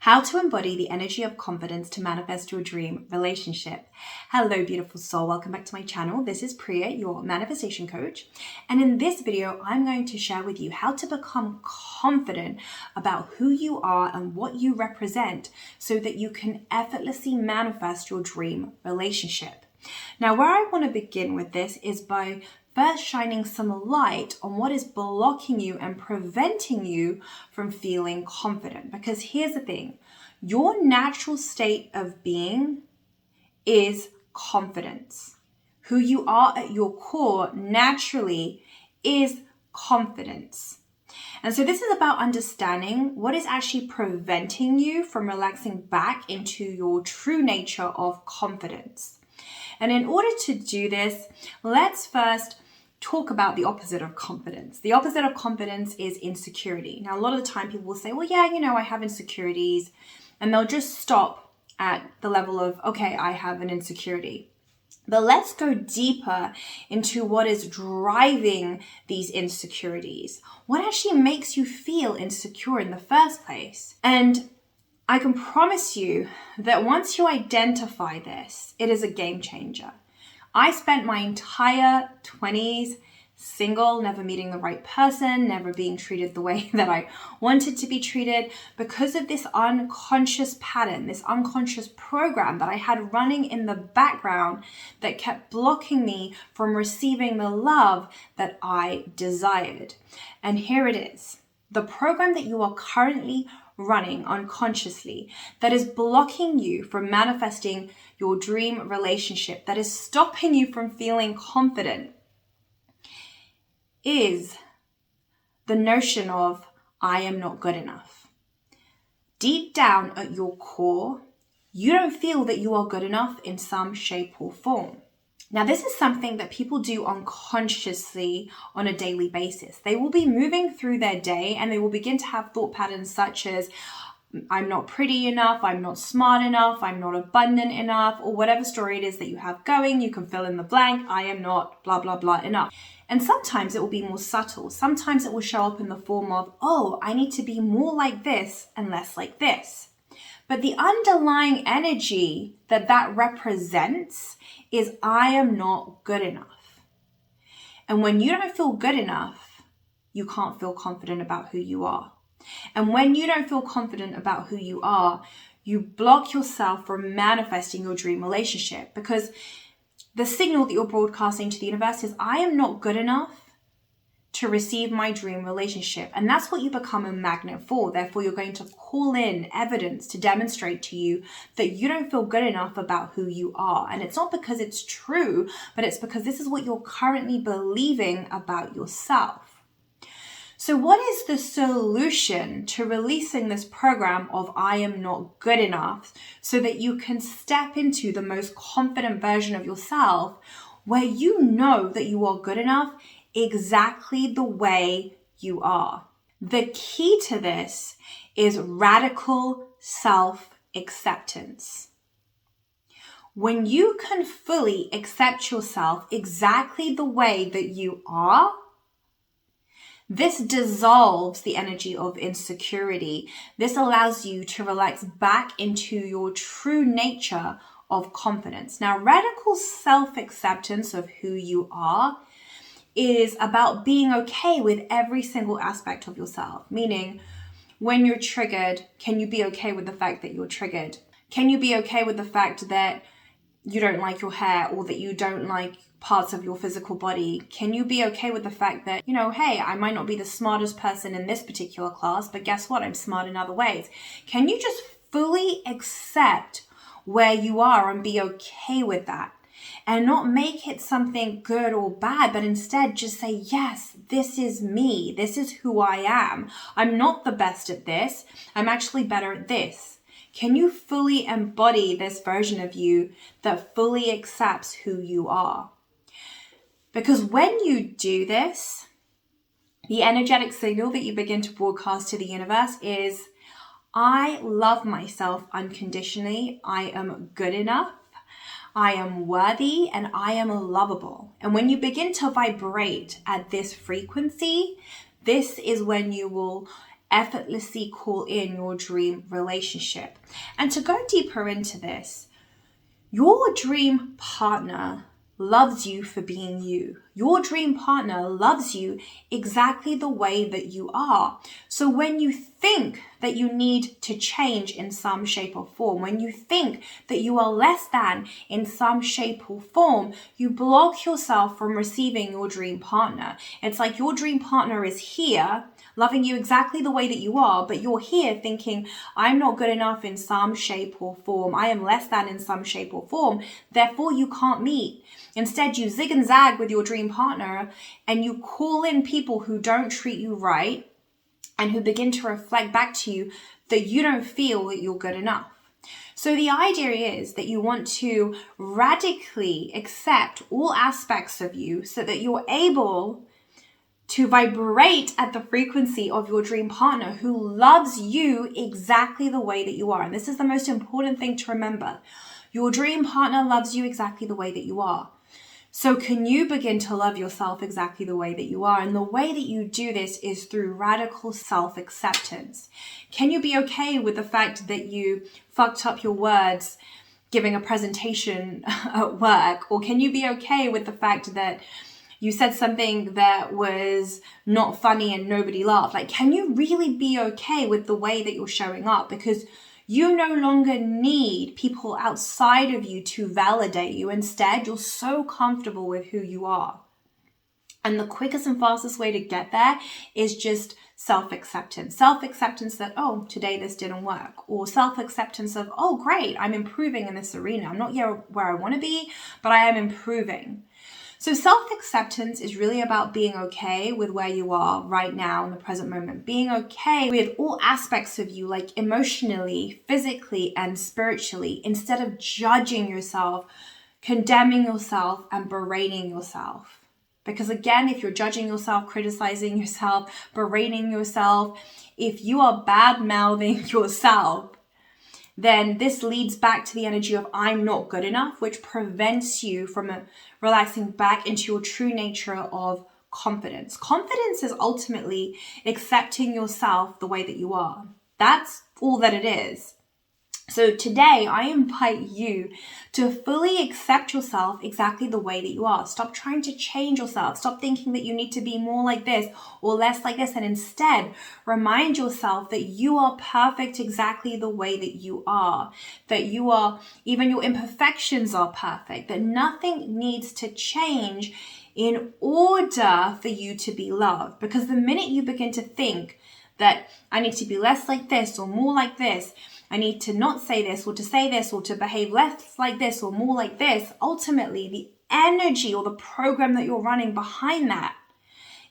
How to embody the energy of confidence to manifest your dream relationship. Hello, beautiful soul. Welcome back to my channel. This is Priya, your manifestation coach. And in this video, I'm going to share with you how to become confident about who you are and what you represent so that you can effortlessly manifest your dream relationship. Now, where I want to begin with this is by first shining some light on what is blocking you and preventing you from feeling confident. Because here's the thing, your natural state of being is confidence. Who you are at your core naturally is confidence. And so this is about understanding what is actually preventing you from relaxing back into your true nature of confidence. And in order to do this, let's first talk about the opposite of confidence. The opposite of confidence is insecurity. Now, a lot of the time people will say, well, yeah, I have insecurities. And they'll just stop at the level of, okay, I have an insecurity. But let's go deeper into what is driving these insecurities. What actually makes you feel insecure in the first place? And I can promise you that once you identify this, it is a game changer. I spent my entire 20s single, never meeting the right person, never being treated the way that I wanted to be treated because of this unconscious pattern, this unconscious program that I had running in the background that kept blocking me from receiving the love that I desired. And here it is, the program that you are currently running unconsciously that is blocking you from manifesting your dream relationship, that is stopping you from feeling confident, is the notion of I am not good enough. Deep down at your core, you don't feel that you are good enough in some shape or form. Now, this is something that people do unconsciously on a daily basis. They will be moving through their day and they will begin to have thought patterns such as, I'm not pretty enough, I'm not smart enough, I'm not abundant enough, or whatever story it is that you have going, you can fill in the blank, I am not blah, blah, blah enough. And sometimes it will be more subtle. Sometimes it will show up in the form of, oh, I need to be more like this and less like this. But the underlying energy that represents is I am not good enough. And when you don't feel good enough, you can't feel confident about who you are. And when you don't feel confident about who you are, you block yourself from manifesting your dream relationship because the signal that you're broadcasting to the universe is I am not good enough to receive my dream relationship. And that's what you become a magnet for. Therefore, you're going to call in evidence to demonstrate to you that you don't feel good enough about who you are. And it's not because it's true, but it's because this is what you're currently believing about yourself. So what is the solution to releasing this program of I am not good enough so that you can step into the most confident version of yourself where you know that you are good enough exactly the way you are? The key to this is radical self-acceptance. When you can fully accept yourself exactly the way that you are, this dissolves the energy of insecurity. This allows you to relax back into your true nature of confidence. Now, radical self-acceptance of who you are is about being okay with every single aspect of yourself. Meaning, when you're triggered, can you be okay with the fact that you're triggered? Can you be okay with the fact that you don't like your hair or that you don't like parts of your physical body? Can you be okay with the fact that, hey, I might not be the smartest person in this particular class, but guess what? I'm smart in other ways. Can you just fully accept where you are and be okay with that? And not make it something good or bad, but instead just say, yes, this is me. This is who I am. I'm not the best at this. I'm actually better at this. Can you fully embody this version of you that fully accepts who you are? Because when you do this, the energetic signal that you begin to broadcast to the universe is, I love myself unconditionally. I am good enough. I am worthy and I am lovable. And when you begin to vibrate at this frequency, this is when you will effortlessly call in your dream relationship. And to go deeper into this, your dream partner loves you for being you. Your dream partner loves you exactly the way that you are. So when you think that you need to change in some shape or form, when you think that you are less than in some shape or form, you block yourself from receiving your dream partner. It's like your dream partner is here, loving you exactly the way that you are, but you're here thinking, I'm not good enough in some shape or form. I am less than in some shape or form. Therefore, you can't meet. Instead, you zig and zag with your dream partner and you call in people who don't treat you right and who begin to reflect back to you that you don't feel that you're good enough. So the idea is that you want to radically accept all aspects of you so that you're able to vibrate at the frequency of your dream partner who loves you exactly the way that you are. And this is the most important thing to remember. Your dream partner loves you exactly the way that you are. So can you begin to love yourself exactly the way that you are? And the way that you do this is through radical self-acceptance. Can you be okay with the fact that you fucked up your words giving a presentation at work? Or can you be okay with the fact that you said something that was not funny and nobody laughed? Like, can you really be okay with the way that you're showing up? Because you no longer need people outside of you to validate you. Instead, you're so comfortable with who you are. And the quickest and fastest way to get there is just self-acceptance. Self-acceptance that, oh, today this didn't work. Or self-acceptance of, oh, great, I'm improving in this arena. I'm not yet where I want to be, but I am improving. So self-acceptance is really about being okay with where you are right now in the present moment. Being okay with all aspects of you, like emotionally, physically, and spiritually, instead of judging yourself, condemning yourself, and berating yourself. Because again, if you're judging yourself, criticizing yourself, berating yourself, if you are bad-mouthing yourself, then this leads back to the energy of I'm not good enough, which prevents you from relaxing back into your true nature of confidence. Confidence is ultimately accepting yourself the way that you are. That's all that it is. So today, I invite you to fully accept yourself exactly the way that you are. Stop trying to change yourself. Stop thinking that you need to be more like this or less like this. And instead, remind yourself that you are perfect exactly the way that you are. That you are, even your imperfections are perfect. That nothing needs to change in order for you to be loved. Because the minute you begin to think that I need to be less like this or more like this, I need to not say this or to say this or to behave less like this or more like this, ultimately the energy or the program that you're running behind that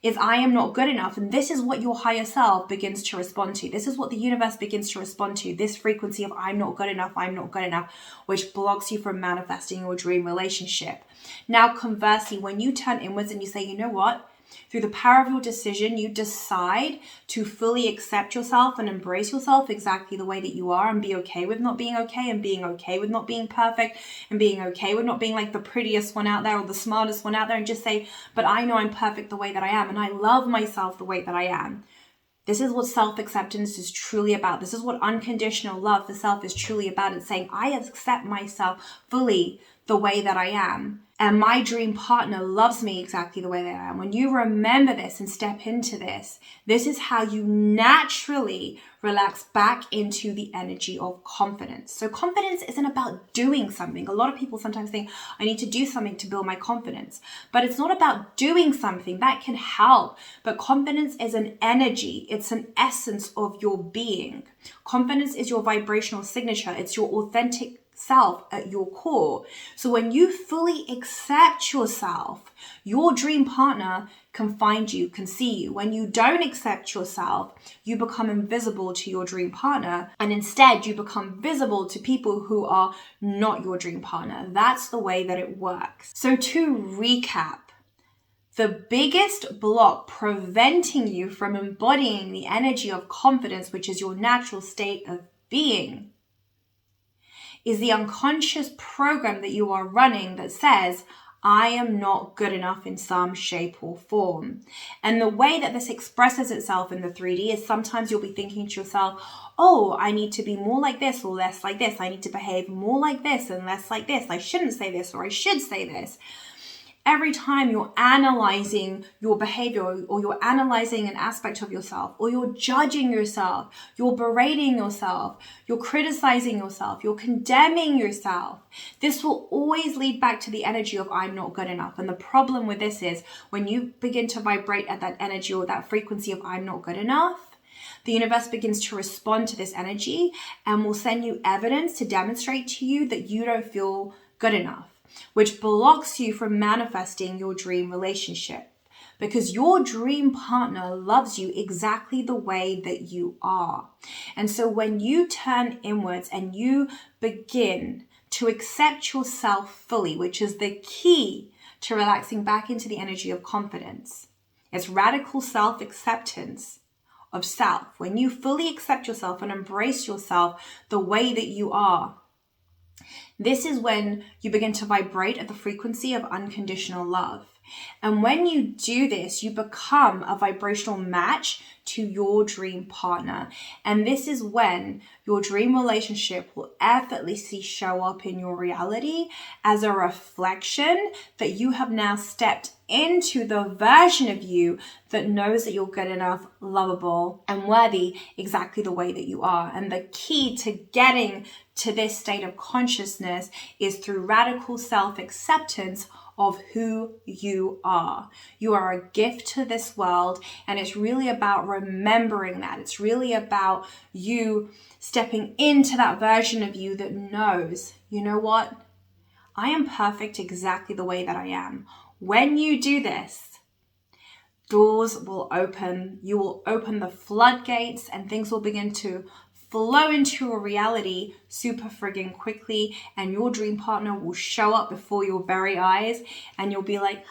is I am not good enough. And this is what your higher self begins to respond to. This is what the universe begins to respond to. This frequency of I'm not good enough, which blocks you from manifesting your dream relationship. Now, conversely, when you turn inwards and you say, you know what? Through the power of your decision, you decide to fully accept yourself and embrace yourself exactly the way that you are and be okay with not being okay and being okay with not being perfect and being okay with not being like the prettiest one out there or the smartest one out there and just say, but I know I'm perfect the way that I am and I love myself the way that I am. This is what self-acceptance is truly about. This is what unconditional love for self is truly about. It's saying, I accept myself fully the way that I am. And my dream partner loves me exactly the way that I am. When you remember this and step into this, this is how you naturally relax back into the energy of confidence. So confidence isn't about doing something. A lot of people sometimes think, I need to do something to build my confidence. But it's not about doing something. That can help. But confidence is an energy. It's an essence of your being. Confidence is your vibrational signature. It's your authentic self at your core. So when you fully accept yourself, your dream partner can find you, can see you. When you don't accept yourself, you become invisible to your dream partner, and instead you become visible to people who are not your dream partner. That's the way that it works. So to recap, the biggest block preventing you from embodying the energy of confidence, which is your natural state of being, is the unconscious program that you are running that says, I am not good enough in some shape or form. And the way that this expresses itself in the 3D is sometimes you'll be thinking to yourself, oh, I need to be more like this or less like this. I need to behave more like this and less like this. I shouldn't say this or I should say this. Every time you're analyzing your behavior or you're analyzing an aspect of yourself or you're judging yourself, you're berating yourself, you're criticizing yourself, you're condemning yourself, this will always lead back to the energy of I'm not good enough. And the problem with this is when you begin to vibrate at that energy or that frequency of I'm not good enough, the universe begins to respond to this energy and will send you evidence to demonstrate to you that you don't feel good enough, which blocks you from manifesting your dream relationship because your dream partner loves you exactly the way that you are. And so when you turn inwards and you begin to accept yourself fully, which is the key to relaxing back into the energy of confidence, it's radical self-acceptance of self. When you fully accept yourself and embrace yourself the way that you are, this is when you begin to vibrate at the frequency of unconditional love. And when you do this, you become a vibrational match to your dream partner. And this is when your dream relationship will effortlessly show up in your reality as a reflection that you have now stepped into the version of you that knows that you're good enough, lovable, and worthy exactly the way that you are. And the key to getting to this state of consciousness is through radical self-acceptance of who you are. You are a gift to this world, and it's really about remembering that. It's really about you stepping into that version of you that knows, you know what? I am perfect exactly the way that I am. When you do this, doors will open. You will open the floodgates and things will begin to flow into a reality super friggin' quickly, and your dream partner will show up before your very eyes and you'll be like,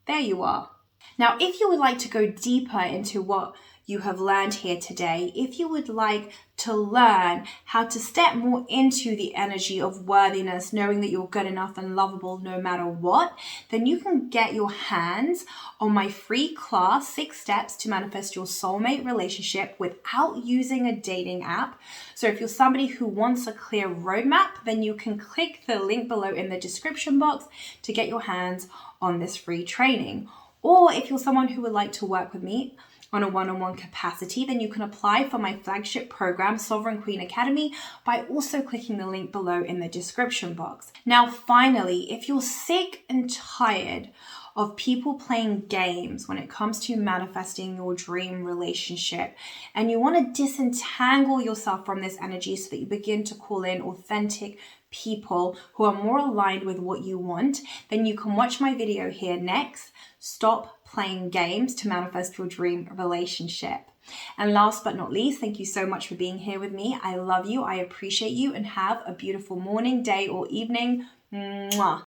there you are. Now, if you would like to go deeper into what you have learned here today, if you would like to learn how to step more into the energy of worthiness, knowing that you're good enough and lovable no matter what, then you can get your hands on my free class, 6 Steps to Manifest Your Soulmate Relationship without using a dating app. So if you're somebody who wants a clear roadmap, then you can click the link below in the description box to get your hands on this free training. Or if you're someone who would like to work with me on a one-on-one capacity, then you can apply for my flagship program, Sovereign Queen Academy, by also clicking the link below in the description box. Now, finally, if you're sick and tired of people playing games when it comes to manifesting your dream relationship, and you want to disentangle yourself from this energy so that you begin to call in authentic people who are more aligned with what you want, then you can watch my video here next, Stop Playing Games to Manifest Your Dream Relationship. And last but not least, thank you so much for being here with me. I love you, I appreciate you, and have a beautiful morning, day, or evening. Mwah.